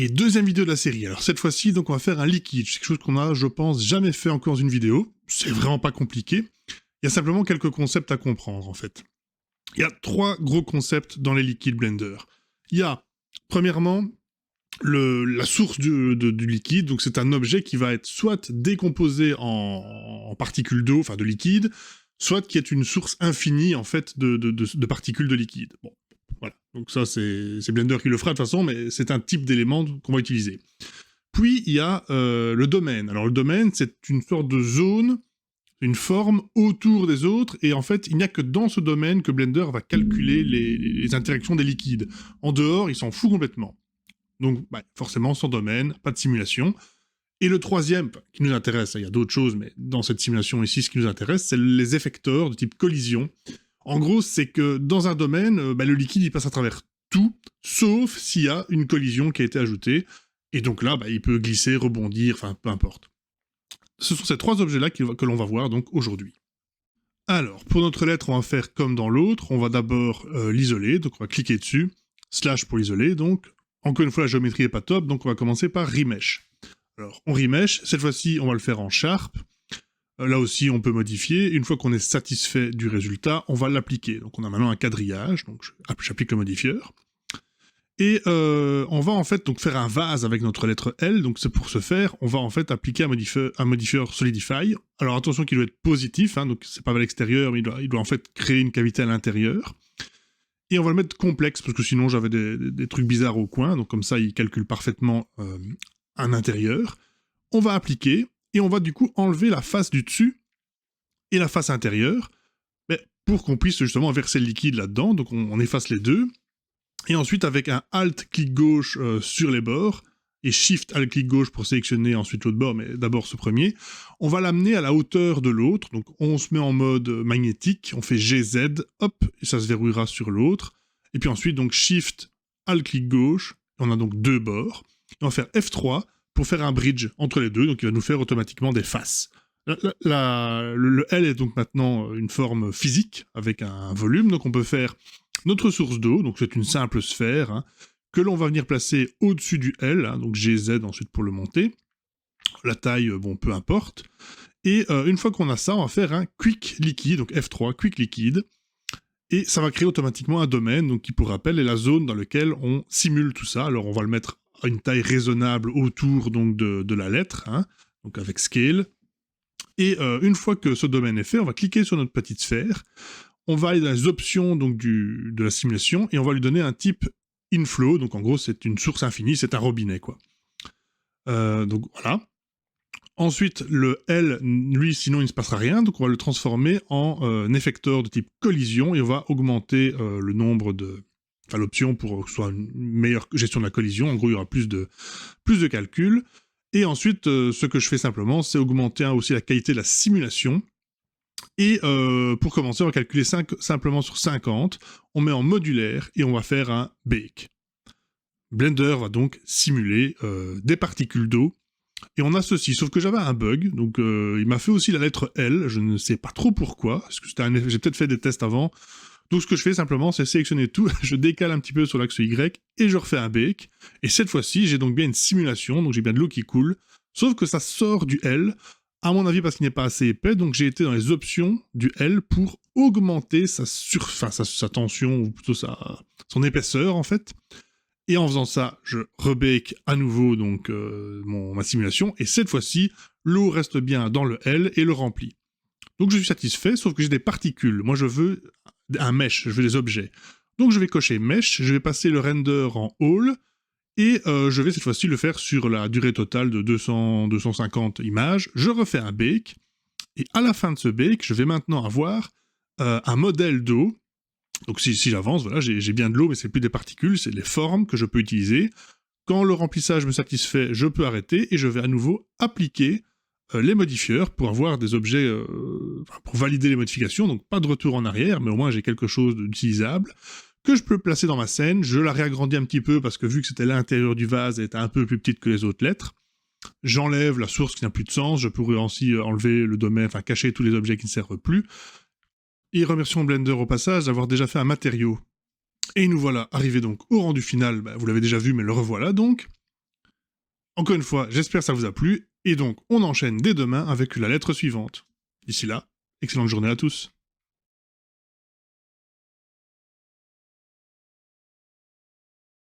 Et deuxième vidéo de la série. Alors cette fois-ci, donc on va faire un liquide. C'est quelque chose qu'on a, je pense, jamais fait encore dans une vidéo. C'est vraiment pas compliqué. Il y a simplement quelques concepts à comprendre, en fait. Il y a 3 gros concepts dans les liquides Blender. Il y a, premièrement, la source du liquide. Donc c'est un objet qui va être soit décomposé en particules d'eau, enfin de liquide, soit qui est une source infinie, en fait, de particules de liquide. Bon. Voilà, donc ça c'est Blender qui le fera de toute façon, mais c'est un type d'élément qu'on va utiliser. Puis il y a le domaine. Alors le domaine, c'est une sorte de zone, une forme autour des autres, et en fait il n'y a que dans ce domaine que Blender va calculer les interactions des liquides. En dehors, il s'en fout complètement. Donc forcément sans domaine, pas de simulation. Et le troisième, qui nous intéresse, il y a d'autres choses, mais dans cette simulation ici, ce qui nous intéresse, c'est les effecteurs de type collision. En gros, c'est que dans un domaine, le liquide il passe à travers tout, sauf s'il y a une collision qui a été ajoutée. Et donc là, il peut glisser, rebondir, enfin peu importe. Ce sont ces 3 objets-là que l'on va voir donc aujourd'hui. Alors, pour notre lettre, on va faire comme dans l'autre. On va d'abord l'isoler, donc on va cliquer dessus, / pour l'isoler. Donc, encore une fois, la géométrie n'est pas top, donc on va commencer par remesh. Alors, on remesh. Cette fois-ci, on va le faire en Sharp. Là aussi, on peut modifier. Une fois qu'on est satisfait du résultat, on va l'appliquer. Donc on a maintenant un quadrillage, donc j'applique le modifieur. Et on va en fait donc faire un vase avec notre lettre L. Donc c'est pour ce faire, on va en fait appliquer un modifieur Solidify. Alors attention qu'il doit être positif, donc c'est pas à l'extérieur, mais il doit en fait créer une cavité à l'intérieur. Et on va le mettre complexe, parce que sinon j'avais des trucs bizarres au coin, donc comme ça il calcule parfaitement un intérieur. On va appliquer, et on va du coup enlever la face du dessus et la face intérieure, pour qu'on puisse justement verser le liquide là-dedans. Donc on efface les deux. Et ensuite, avec un Alt clic gauche sur les bords, et Shift Alt clic gauche pour sélectionner ensuite l'autre bord, mais d'abord ce premier, on va l'amener à la hauteur de l'autre. Donc on se met en mode magnétique, on fait GZ, hop, et ça se verrouillera sur l'autre. Et puis ensuite, donc Shift Alt clic gauche, on a donc 2 bords. Et on va faire F3 pour faire un bridge entre les deux, donc il va nous faire automatiquement des faces. Le L est donc maintenant une forme physique, avec un volume, donc on peut faire notre source d'eau, donc c'est une simple sphère, que l'on va venir placer au-dessus du L, donc GZ ensuite pour le monter. La taille, peu importe. Et une fois qu'on a ça, on va faire un Quick Liquid, donc F3, Quick Liquid, et ça va créer automatiquement un domaine, donc qui pour rappel est la zone dans laquelle on simule tout ça. Alors on va le mettre à une taille raisonnable autour donc de la lettre, donc avec Scale. Et une fois que ce domaine est fait, on va cliquer sur notre petite sphère, on va aller dans les options donc, de la simulation, et on va lui donner un type inflow, donc en gros c'est une source infinie, c'est un robinet quoi. Donc voilà. Ensuite, le L, lui, sinon il ne se passera rien, donc on va le transformer en effecteur de type collision, et on va augmenter le nombre de... Enfin, l'option pour que ce soit une meilleure gestion de la collision. En gros, il y aura plus de calculs. Et ensuite, ce que je fais simplement, c'est augmenter aussi la qualité de la simulation. Et pour commencer, on va calculer simplement sur 50. On met en modulaire et on va faire un bake. Blender va donc simuler des particules d'eau. Et on a ceci, sauf que j'avais un bug, donc il m'a fait aussi la lettre L, je ne sais pas trop pourquoi, parce que j'ai peut-être fait des tests avant. Donc ce que je fais simplement, c'est sélectionner tout, je décale un petit peu sur l'axe Y, et je refais un bake. Et cette fois-ci, j'ai donc bien une simulation, donc j'ai bien de l'eau qui coule, sauf que ça sort du L, à mon avis parce qu'il n'est pas assez épais, donc j'ai été dans les options du L pour augmenter sa tension, ou plutôt son épaisseur en fait. Et en faisant ça, je rebake à nouveau donc ma simulation, et cette fois-ci, l'eau reste bien dans le L et le remplit. Donc je suis satisfait, sauf que j'ai des particules. Moi je veux un mesh, je veux des objets. Donc je vais cocher mesh, je vais passer le render en all, et je vais cette fois-ci le faire sur la durée totale de 250 images. Je refais un bake, et à la fin de ce bake, je vais maintenant avoir un modèle d'eau. Donc si j'avance, voilà, j'ai bien de l'eau, mais c'est plus des particules, c'est les formes que je peux utiliser. Quand le remplissage me satisfait, je peux arrêter, et je vais à nouveau appliquer les modifieurs pour avoir des objets, pour valider les modifications, donc pas de retour en arrière, mais au moins j'ai quelque chose d'utilisable, que je peux placer dans ma scène. Je la réagrandis un petit peu, parce que vu que c'était l'intérieur du vase, elle était un peu plus petite que les autres lettres. J'enlève la source qui n'a plus de sens, je pourrais aussi enlever le domaine, enfin cacher tous les objets qui ne servent plus. Et remercions Blender au passage d'avoir déjà fait un matériau. Et nous voilà arrivés donc au rendu final, vous l'avez déjà vu, mais le revoilà donc. Encore une fois, j'espère que ça vous a plu, et donc on enchaîne dès demain avec la lettre suivante. D'ici là, excellente journée à tous.